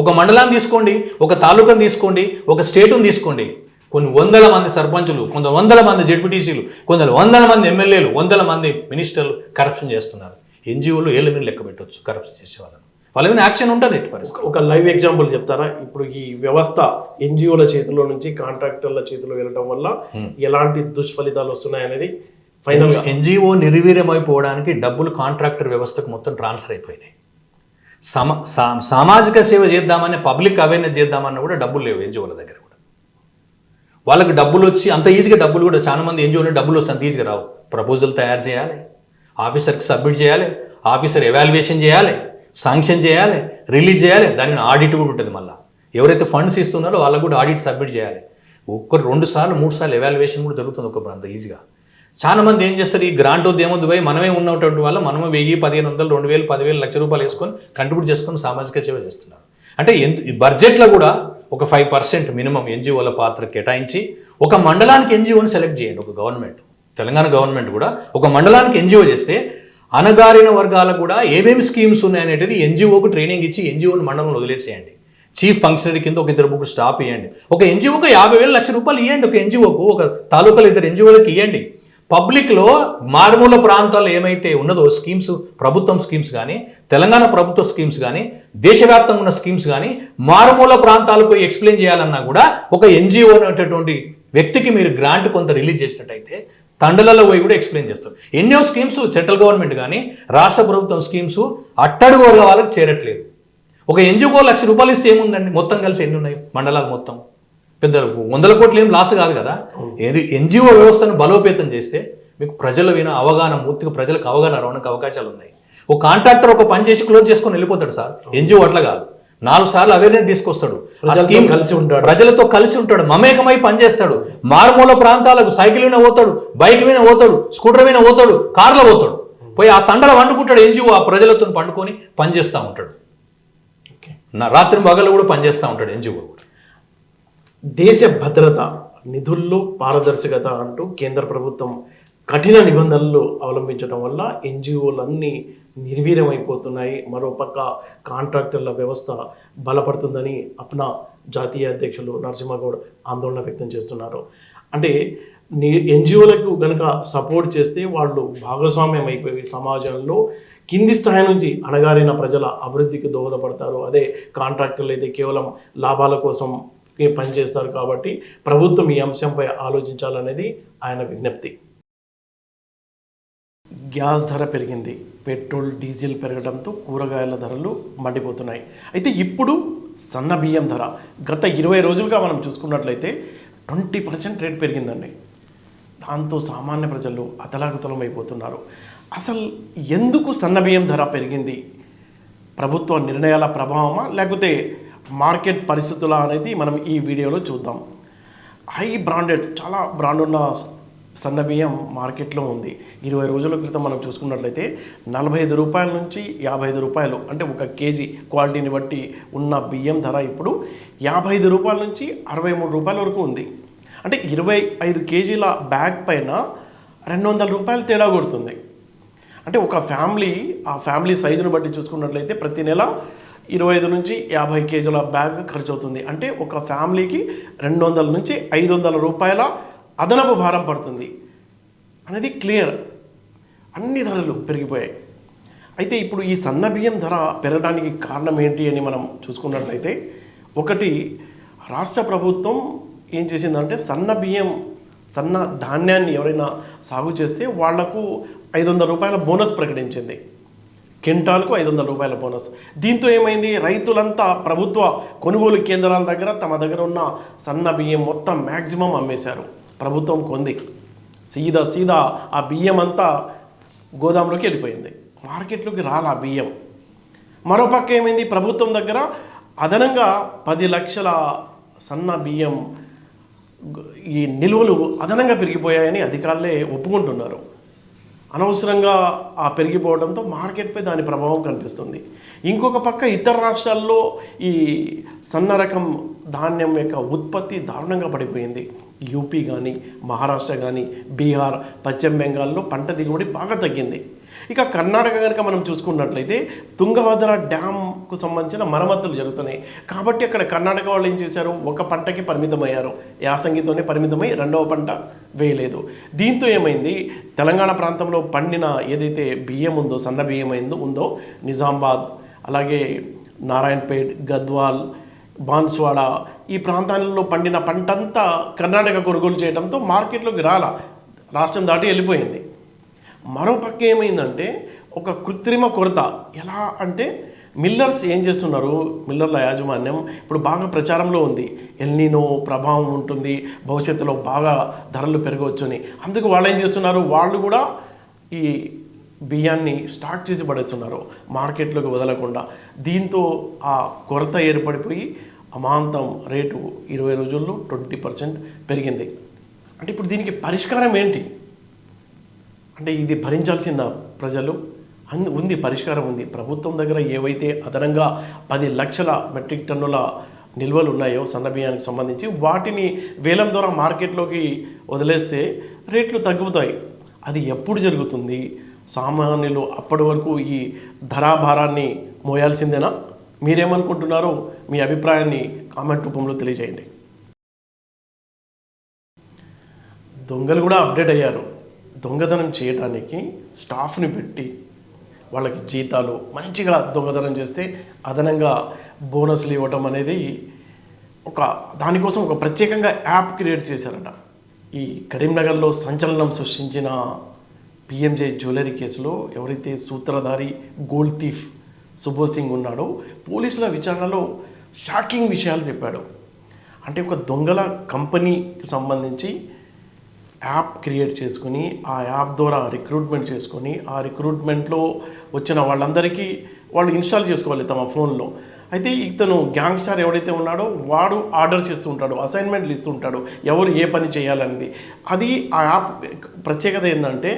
ఒక మండలాన్ని తీసుకోండి, ఒక తాలూకాను తీసుకోండి, ఒక స్టేటును తీసుకోండి, కొన్ని వందల మంది సర్పంచులు, కొంత వందల మంది జెడ్పీటీసీలు, కొందరు వందల మంది ఎమ్మెల్యేలు, వందల మంది మినిస్టర్లు కరప్షన్ చేస్తున్నారు. ఎన్జిఓలు ఏళ్ళ మీద లెక్క పెట్టవచ్చు కరప్షన్ చేసే వాళ్ళని. వాళ్ళ మీద యాక్షన్ ఉంటుంది. ఎట్టి పరిస్థితి. ఒక లైవ్ ఎగ్జాంపుల్ చెప్తారా? ఇప్పుడు ఈ వ్యవస్థ ఎన్జిఓల చేతిలో నుంచి కాంట్రాక్టర్ల చేతిలో వెళ్ళడం వల్ల ఎలాంటి దుష్ఫలితాలు వస్తున్నాయనేది ఫైనల్. ఎన్జిఓ నిర్వీర్యమైపోవడానికి డబ్బులు కాంట్రాక్టర్ వ్యవస్థకు మొత్తం ట్రాన్స్ఫర్ అయిపోయినాయి. సామాజిక సేవ చేద్దామని, పబ్లిక్ అవేర్నెస్ చేద్దామన్నా కూడా డబ్బులు లేవు ఎన్జిఓల దగ్గర కూడా. వాళ్ళకి డబ్బులు వచ్చి అంత ఈజీగా డబ్బులు కూడా చాలా మంది ఎన్జిఓలో డబ్బులు వస్తే అంత ఈజీగా రావు. ప్రపోజల్ తయారు చేయాలి, ఆఫీసర్కి సబ్మిట్ చేయాలి, ఆఫీసర్ ఎవాల్యుయేషన్ చేయాలి, శాంక్షన్ చేయాలి, రిలీజ్ చేయాలి, దానికి ఆడిట్ కూడా ఉంటుంది. మళ్ళీ ఎవరైతే ఫండ్స్ ఇస్తున్నారో వాళ్ళకు కూడా ఆడిట్ సబ్మిట్ చేయాలి. 2 సార్లు 3 సార్లు ఎవాల్యుయేషన్ కూడా జరుగుతుంది ఒక అంత ఈజీగా. చాలా మంది ఏం చేస్తారు, ఈ గ్రాంట్ వద్ద ఏమొద్దు పోయి మనమే ఉన్నటువంటి వల్ల మనమే 1000, 1500, 2000, 10,000, లక్ష రూపాయలు వేసుకొని కంట్రిబ్యూట్ చేసుకొని సామాజిక సేవ చేస్తున్నారు. అంటే బడ్జెట్లో కూడా ఒక 5% మినిమం ఎన్జిఓల పాత్ర కేటాయించి ఒక మండలానికి ఎన్జిఓని సెలెక్ట్ చేయండి. ఒక గవర్నమెంట్, తెలంగాణ గవర్నమెంట్ కూడా ఒక మండలానికి ఎన్జిఓ చేస్తే అణగారిన వర్గాలకు కూడా ఏమేమి స్కీమ్స్ ఉన్నాయనేది ఎన్జిఓకు ట్రైనింగ్ ఇచ్చి ఎన్జిఓని మండలంలో వదిలేసేయండి. చీఫ్ ఫంక్షనరీ కింద ఒక 2-3 స్టాఫ్ ఇవ్వండి. ఒక ఎన్జిఓకి 50,000, లక్ష రూపాయలు ఇవ్వండి. ఒక ఎన్జిఓకు, ఒక తాలూకాలో 2 ఎన్జిఓలకు ఇవ్వండి. పబ్లిక్లో మారుమూల ప్రాంతాల్లో ఏమైతే ఉన్నదో స్కీమ్స్, ప్రభుత్వం స్కీమ్స్ కానీ, తెలంగాణ ప్రభుత్వ స్కీమ్స్ కానీ, దేశవ్యాప్తంగా ఉన్న స్కీమ్స్ కానీ మారుమూల ప్రాంతాలకు ఎక్స్ప్లెయిన్ చేయాలన్నా కూడా ఒక ఎన్జిఓ అనేటటువంటి వ్యక్తికి మీరు గ్రాంట్ కొంత రిలీజ్ చేసినట్టయితే తండలలో పోయి కూడా ఎక్స్ప్లెయిన్ చేస్తారు. ఎన్నో స్కీమ్స్ సెంట్రల్ గవర్నమెంట్ కానీ రాష్ట్ర ప్రభుత్వం స్కీమ్స్ అట్టడుగు వర్గ వాళ్ళకి చేరట్లేదు. ఒక ఎన్జిఓ 1,00,000 రూపాయలు ఇస్తే ఏముందండి? మొత్తం కలిసి ఎన్ని ఉన్నాయి మండలాలు? మొత్తం పెద్ద 100 కోట్లు ఏం లాస్ కాదు కదా. ఎన్జిఓ వ్యవస్థను బలోపేతం చేస్తే మీకు ప్రజల విన అవగాహన, పూర్తిగా ప్రజలకు అవగాహన రావడానికి అవకాశాలు ఉన్నాయి. ఒక కాంట్రాక్టర్ ఒక పని చేసి క్లోజ్ చేసుకొని వెళ్ళిపోతాడు సార్. ఎన్జిఓ అట్లా కాదు, 4 సార్లు అవేర్నెస్ తీసుకొస్తాడు, ప్రజలతో కలిసి ఉంటాడు, మమేకమై పనిచేస్తాడు. మారుమూల ప్రాంతాలకు సైకిల్ మీద పోతాడు, బైక్ మీద పోతాడు, స్కూటర్ మీద పోతాడు, కార్లో పోతాడు, పోయి ఆ తండలు వండుకుంటాడు. ఎన్జిఓ ఆ ప్రజలతో పండుకొని పనిచేస్తూ ఉంటాడు. రాత్రి పగలు కూడా పనిచేస్తూ ఉంటాడు ఎన్జిఓ. దేశ భద్రత, నిధుల్లో పారదర్శకత అంటూ కేంద్ర ప్రభుత్వం కఠిన నిబంధనలు అవలంబించడం వల్ల ఎన్జిఓలన్నీ నిర్వీర్యమైపోతున్నాయి. మరోపక్క కాంట్రాక్టర్ల వ్యవస్థ బలపడుతుందని అప్నా జాతీయ అధ్యక్షులు నరసింహగౌడ్ ఆందోళన వ్యక్తం చేస్తున్నారు. అంటే ఎన్జిఓలకు కనుక సపోర్ట్ చేస్తే వాళ్ళు భాగస్వామ్యం అయిపోయి సమాజంలో కింది స్థాయి నుంచి అణగారిన ప్రజల అభివృద్ధికి దోహదపడతారు. అదే కాంట్రాక్టర్లు అయితే కేవలం లాభాల కోసం పనిచేస్తారు కాబట్టి ప్రభుత్వం ఈ అంశంపై ఆలోచించాలనేది ఆయన విజ్ఞప్తి. గ్యాస్ ధర పెరిగింది, పెట్రోల్ డీజిల్ పెరగడంతో కూరగాయల ధరలు మండిపోతున్నాయి. అయితే ఇప్పుడు సన్న బియ్యం ధర గత 20 రోజులుగా మనం చూసుకున్నట్లయితే 20% రేట్ పెరిగిందండి. దాంతో సామాన్య ప్రజలు అతలాకుతలం అయిపోతున్నారు. అసలు ఎందుకు సన్న బియ్యం ధర పెరిగింది? ప్రభుత్వ నిర్ణయాల ప్రభావమా లేకపోతే మార్కెట్ పరిస్థితుల అనేది మనం ఈ వీడియోలో చూద్దాం. హై బ్రాండెడ్, చాలా బ్రాండ్ ఉన్న సన్న బియ్యం మార్కెట్లో ఉంది. 20 రోజుల క్రితం మనం చూసుకున్నట్లయితే 45 రూపాయల నుంచి 55 రూపాయలు, అంటే 1 కేజీ క్వాలిటీని బట్టి ఉన్న బియ్యం ధర ఇప్పుడు 55 రూపాయల నుంచి 63 రూపాయల వరకు ఉంది. అంటే 25 కేజీల బ్యాగ్ పైన 200 రూపాయలు తేడా కొడుతుంది. అంటే ఒక ఫ్యామిలీ, ఆ ఫ్యామిలీ సైజును బట్టి చూసుకున్నట్లయితే ప్రతి నెల 25 నుంచి 50 కేజీల బ్యాగ్ ఖర్చు అవుతుంది. అంటే ఒక ఫ్యామిలీకి 200 నుంచి 500 రూపాయల అదనపు భారం పడుతుంది అనేది క్లియర్. అన్ని ధరలు పెరిగిపోయాయి. అయితే ఇప్పుడు ఈ సన్న బియ్యం ధర పెరగడానికి కారణం ఏంటి అని మనం చూసుకున్నట్లయితే, ఒకటి, రాష్ట్ర ప్రభుత్వం ఏం చేసిందంటే సన్న ధాన్యాన్ని ఎవరైనా సాగు చేస్తే వాళ్లకు 500 రూపాయల బోనస్ ప్రకటించింది. క్వింటాల్కు 500 రూపాయల బోనస్. దీంతో ఏమైంది, రైతులంతా ప్రభుత్వ కొనుగోలు కేంద్రాల దగ్గర తమ దగ్గర ఉన్న సన్న బియ్యం మొత్తం మ్యాక్సిమం అమ్మేశారు. ప్రభుత్వం కొంది, సీదా ఆ బియ్యం అంతా గోదాంలోకి వెళ్ళిపోయింది, మార్కెట్లోకి రాలా బియ్యం. మరోపక్క ఏమైంది, ప్రభుత్వం దగ్గర అదనంగా 10 లక్షల సన్న బియ్యం ఈ నిల్వలు అదనంగా పెరిగిపోయాయని అధికారులే ఒప్పుకుంటున్నారు. అనవసరంగా ఆ పెరిగిపోవడంతో మార్కెట్పై దాని ప్రభావం కనిపిస్తుంది. ఇంకొక పక్క ఇతర రాష్ట్రాల్లో ఈ సన్న రకం ధాన్యం యొక్క ఉత్పత్తి దారుణంగా పడిపోయింది. యూపీ కానీ, మహారాష్ట్ర కానీ, బీహార్, పశ్చిమ బెంగాల్లో పంట దిగుబడి బాగా తగ్గింది. ఇక కర్ణాటక కనుక మనం చూసుకున్నట్లయితే తుంగభద్ర డ్యామ్కు సంబంధించిన మరమ్మతులు జరుగుతున్నాయి. కాబట్టి అక్కడ కర్ణాటక వాళ్ళు ఏం చేశారు, ఒక పంటకి పరిమితమయ్యారు, యాసంగితోనే పరిమితమై రెండవ పంట వేయలేదు. దీంతో ఏమైంది, తెలంగాణ ప్రాంతంలో పండిన ఏదైతే బియ్యం ఉందో, సన్న బియ్యం ఉందో నిజామాబాద్, అలాగే నారాయణపేట్, గద్వాల్, బాన్స్వాడ ఈ ప్రాంతాలలో పండిన పంటంతా కర్ణాటక కొనుగోలు చేయడంతో మార్కెట్లోకి రాష్ట్రం దాటి వెళ్ళిపోయింది. మరోపక్క ఏమైందంటే ఒక కృత్రిమ కొరత. ఎలా అంటే మిల్లర్స్ ఏం చేస్తున్నారు, మిల్లర్ల యాజమాన్యం ఇప్పుడు బాగా ప్రచారంలో ఉంది, ఎల్నినో ప్రభావం ఉంటుంది, భవిష్యత్తులో బాగా ధరలు పెరగవచ్చు అని. అందుకు వాళ్ళు ఏం చేస్తున్నారు, వాళ్ళు కూడా ఈ బియ్యాన్ని స్టాక్ చేసి పడేస్తున్నారు మార్కెట్లోకి వదలకుండా. దీంతో ఆ కొరత ఏర్పడిపోయి అమాంతం రేటు 20 రోజుల్లో 20% పెరిగింది. అంటే ఇప్పుడు దీనికి పరిష్కారం ఏంటి అంటే, ఇది భరించాల్సిందా ప్రజలు? ఉంది, పరిష్కారం ఉంది. ప్రభుత్వం దగ్గర ఏవైతే అదనంగా 10 లక్షల మెట్రిక్ టన్నుల నిల్వలు ఉన్నాయో సన్న బియ్యానికి సంబంధించి, వాటిని వేలం ద్వారా మార్కెట్లోకి వదిలేస్తే రేట్లు తగ్గుతాయి. అది ఎప్పుడు జరుగుతుంది? సామాన్యులు అప్పటి వరకు ఈ ధరాభారాన్ని మోయాల్సిందేనా? మీరేమనుకుంటున్నారో మీ అభిప్రాయాన్ని కామెంట్ రూపంలో తెలియజేయండి. దొంగలు కూడా అప్డేట్ అయ్యారు. దొంగతనం చేయడానికి స్టాఫ్ని పెట్టి వాళ్ళకి జీతాలు, మంచిగా దొంగతనం చేస్తే అదనంగా బోనస్లు ఇవ్వటం అనేది దానికోసం ఒక ప్రత్యేకంగా యాప్ క్రియేట్ చేశారట. ఈ కరీంనగర్లో సంచలనం సృష్టించిన పిఎంజే జ్యువెలరీ కేసులో ఎవరైతే సూత్రధారి గోల్డ్ థీఫ్ సుబోధ్ సింగ్ ఉన్నాడో, పోలీసుల విచారణలో షాకింగ్ విషయాలు చెప్పాడు. అంటే ఒక దొంగల కంపెనీకి సంబంధించి యాప్ క్రియేట్ చేసుకుని, ఆ యాప్ ద్వారా రిక్రూట్మెంట్ చేసుకొని, ఆ రిక్రూట్మెంట్లో వచ్చిన వాళ్ళందరికీ వాళ్ళు ఇన్స్టాల్ చేసుకోవాలి తమ ఫోన్లో. అయితే ఇతను గ్యాంగ్స్టర్ ఎవడైతే ఉన్నాడో వాడు ఆర్డర్స్ ఇస్తూ ఉంటాడు, అసైన్మెంట్లు ఇస్తూ ఉంటాడు, ఎవరు ఏ పని చేయాలనేది. అది ఆ యాప్ ప్రత్యేకత ఏంటంటే,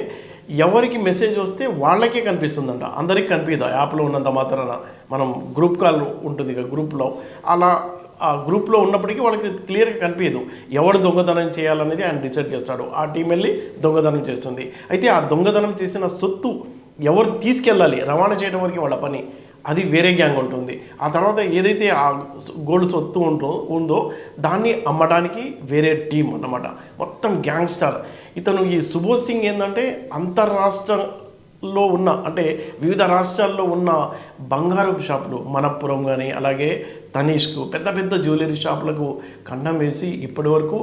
ఎవరికి మెసేజ్ వస్తే వాళ్ళకే కనిపిస్తుందంట, అందరికీ కనిపించదు. ఆ యాప్లో ఉన్నంత మాత్రాన మనం గ్రూప్ కాల్ ఉంటుంది ఇక గ్రూప్లో, అలా ఆ గ్రూప్లో ఉన్నప్పటికీ వాళ్ళకి క్లియర్గా కనిపించదు ఎవడు దొంగతనం చేయాలనేది ఆయన డిసైడ్ చేస్తాడు. ఆ టీం వెళ్ళి దొంగతనం చేస్తుంది. అయితే ఆ దొంగతనం చేసిన సొత్తు ఎవరు తీసుకెళ్ళాలి, రవాణా చేయడం వరకు వాళ్ళ పని, అది వేరే గ్యాంగ్ ఉంటుంది. ఆ తర్వాత ఏదైతే ఆ గోల్డ్ సొత్తు ఉందో దాన్ని అమ్మడానికి వేరే టీం అన్నమాట, మొత్తం గ్యాంగ్స్టర్. ఇతను ఈ సుబోధ్ సింగ్ ఏంటంటే అంతర్రాష్ట్ర లో ఉన్న అంటే వివిధ రాష్ట్రాల్లో ఉన్న బంగారపు షాపులు మనప్పురం కానీ అలాగే తనీష్కు పెద్ద పెద్ద జ్యువెలరీ షాపులకు కన్నం వేసి ఇప్పటి వరకు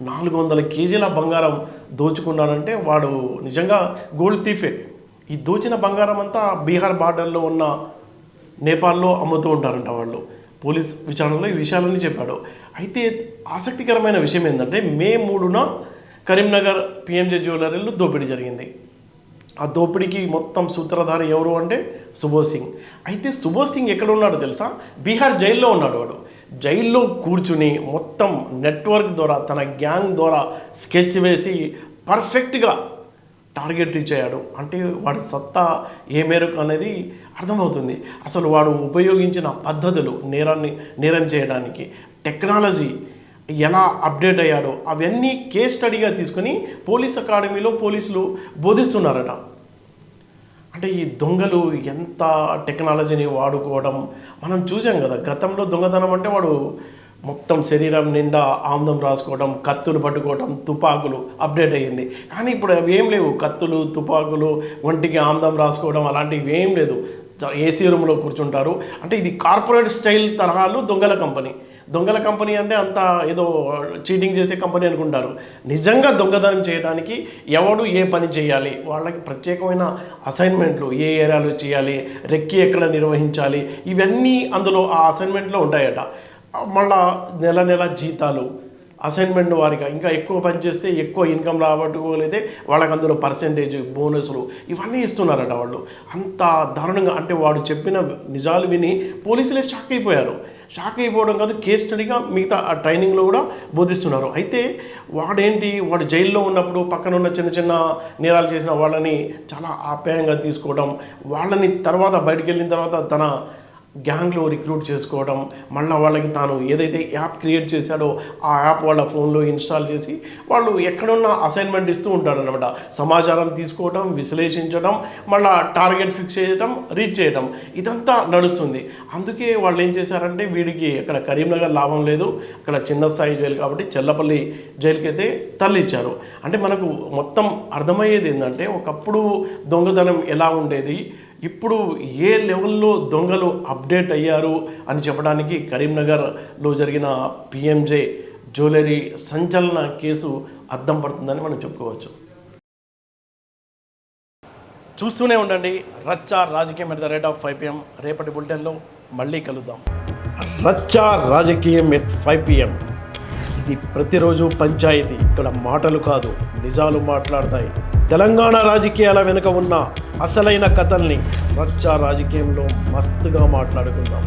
400 కేజీల బంగారం దోచుకున్నాడంటే వాడు నిజంగా గోల్డ్ థీఫే. ఈ దోచిన బంగారం అంతా బీహార్ బార్డర్లో ఉన్న నేపాల్లో అమ్ముతూ ఉంటారంట వాళ్ళు. పోలీస్ విచారణలో ఈ విషయాలన్నీ చెప్పాడు. అయితే ఆసక్తికరమైన విషయం ఏంటంటే మే 3న కరీంనగర్ పిఎంజే జ్యువెలరీలో దోపిడీ జరిగింది. ఆ దోపిడీకి మొత్తం సూత్రధారి ఎవరు అంటే సుబోధ్ సింగ్. అయితే సుబోధ్ సింగ్ ఎక్కడ ఉన్నాడో తెలుసా? బీహార్ జైల్లో ఉన్నాడు. వాడు జైల్లో కూర్చుని మొత్తం నెట్వర్క్ ద్వారా తన గ్యాంగ్ ద్వారా స్కెచ్ వేసి పర్ఫెక్ట్గా టార్గెట్ రీచ్ అయ్యాడు. అంటే వాడి సత్తా ఏ మేరకు అనేది అర్థమవుతుంది. అసలు వాడు ఉపయోగించిన పద్ధతులు నేరం చేయడానికి, టెక్నాలజీ ఎలా అప్డేట్ అయ్యాడో అవన్నీ కేస్ స్టడీగా తీసుకొని పోలీస్ అకాడమీలో పోలీసులు బోధిస్తున్నారట. అంటే ఈ దొంగలు ఎంత టెక్నాలజీని వాడుకోవడం మనం చూసాం కదా. గతంలో దొంగతనం అంటే వాడు మొత్తం శరీరం నిండా ఆముదం రాసుకోవడం, కత్తులు పట్టుకోవడం, తుపాకులు అప్డేట్ అయ్యింది. కానీ ఇప్పుడు అవి ఏం లేవు. కత్తులు, తుపాకులు, ఒంటికి ఆముదం రాసుకోవడం అలాంటివి ఏం లేదు. ఏసీ రూమ్లో కూర్చుంటారు. అంటే ఇది కార్పొరేట్ స్టైల్ తరహాలు దొంగల కంపెనీ అంటే అంత ఏదో చీటింగ్ చేసే కంపెనీ అనుకుంటారు. నిజంగా దొంగతనం చేయడానికి ఎవడు ఏ పని చేయాలి, వాళ్ళకి ప్రత్యేకమైన అసైన్మెంట్లు, ఏ ఏరియాలో చేయాలి, రెక్కి ఎక్కడ నిర్వహించాలి, ఇవన్నీ అందులో ఆ అసైన్మెంట్లో ఉంటాయట. మళ్ళా నెల జీతాలు, అసైన్మెంట్ వారిగా ఇంకా ఎక్కువ పని చేస్తే ఎక్కువ ఇన్కమ్ రాబట్టుకోలేదే వాళ్ళకి అందులో పర్సెంటేజ్, బోనస్లు ఇవన్నీ ఇస్తున్నారట వాళ్ళు. అంత దారుణంగా అంటే వాడు చెప్పిన నిజాలు విని పోలీసులే షాక్ అయిపోవడం కాదు, కేస్ స్టడీగా మిగతా ఆ ట్రైనింగ్లో కూడా బోధిస్తున్నారు. అయితే వాడు జైల్లో ఉన్నప్పుడు పక్కన ఉన్న చిన్న నేరాలు చేసిన వాళ్ళని చాలా ఆప్యాయంగా తీసుకోవడం, వాళ్ళని తర్వాత బయటికి వెళ్ళిన తర్వాత తన గ్యాంగ్లో రిక్రూట్ చేసుకోవడం, మళ్ళీ వాళ్ళకి తాను ఏదైతే యాప్ క్రియేట్ చేశాడో ఆ యాప్ వాళ్ళ ఫోన్లో ఇన్స్టాల్ చేసి వాళ్ళు ఎక్కడున్న అసైన్మెంట్ ఇస్తూ ఉంటారనమాట. సమాచారం తీసుకోవడం, విశ్లేషించడం, మళ్ళీ టార్గెట్ ఫిక్స్ చేయడం, రీచ్ చేయడం, ఇదంతా నడుస్తుంది. అందుకే వాళ్ళు ఏం చేశారంటే వీడికి అక్కడ కరీంనగర్ లాభం లేదు, అక్కడ చిన్న స్థాయి జైలు కాబట్టి చెల్లపల్లి జైలుకి అయితే తరలిచ్చారు. అంటే మనకు మొత్తం అర్థమయ్యేది ఏంటంటే ఒకప్పుడు దొంగతనం ఎలా ఉండేది, ఇప్పుడు ఏ లెవెల్లో దొంగలు అప్డేట్ అయ్యారు అని చెప్పడానికి కరీంనగర్లో జరిగిన పిఎంజే జ్యువెలరీ సంచలన కేసు అద్దం పడుతుందని మనం చెప్పుకోవచ్చు. చూస్తూనే ఉండండి రచ్చ రాజకీయం @5 PM. రేపటి బులెటిన్లో మళ్ళీ కలుద్దాం. రచ్చ రాజకీయం @5 PM. ఇది ప్రతిరోజు పంచాయతీ. ఇక్కడ మాటలు కాదు, నిజాలు మాట్లాడతాయి. తెలంగాణ రాజకీయాల వెనుక ఉన్న అసలైన కథల్ని రచ్చ రాజకీయంలో మస్తుగా మాట్లాడుకుందాం.